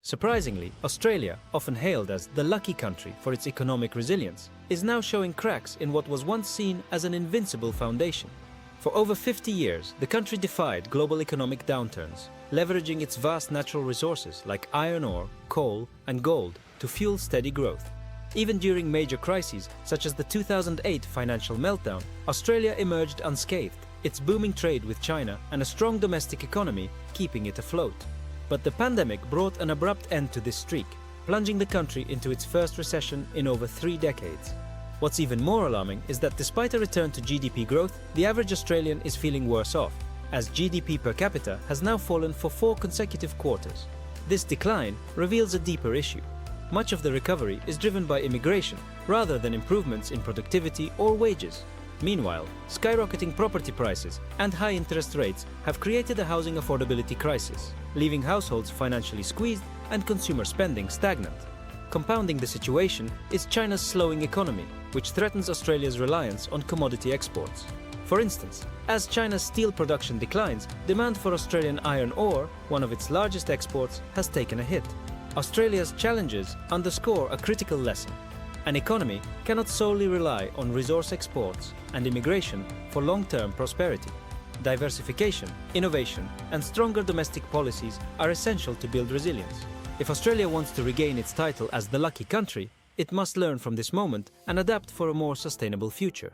Surprisingly, Australia, often hailed as the lucky country for its economic resilience, is now showing cracks in what was once seen as an invincible foundation. For over 50 years, the country defied global economic downturns, leveraging its vast natural resources like iron ore, coal, and gold to fuel steady growth. Even during major crises, such as the 2008 financial meltdown, Australia emerged unscathed, its booming trade with China and a strong domestic economy keeping it afloat. But the pandemic brought an abrupt end to this streak, plunging the country into its first recession in over 3 decades. What's even more alarming is that despite a return to GDP growth, the average Australian is feeling worse off, as GDP per capita has now fallen for 4 consecutive quarters. This decline reveals a deeper issue. Much of the recovery is driven by immigration, rather than improvements in productivity or wages. Meanwhile, skyrocketing property prices and high interest rates have created a housing affordability crisis, leaving households financially squeezed and consumer spending stagnant. Compounding the situation is China's slowing economy, which threatens Australia's reliance on commodity exports. For instance, as China's steel production declines, demand for Australian iron ore, one of its largest exports, has taken a hit. Australia's challenges underscore a critical lesson. An economy cannot solely rely on resource exports and immigration for long-term prosperity. Diversification, innovation, and stronger domestic policies are essential to build resilience. If Australia wants to regain its title as the lucky country, it must learn from this moment and adapt for a more sustainable future.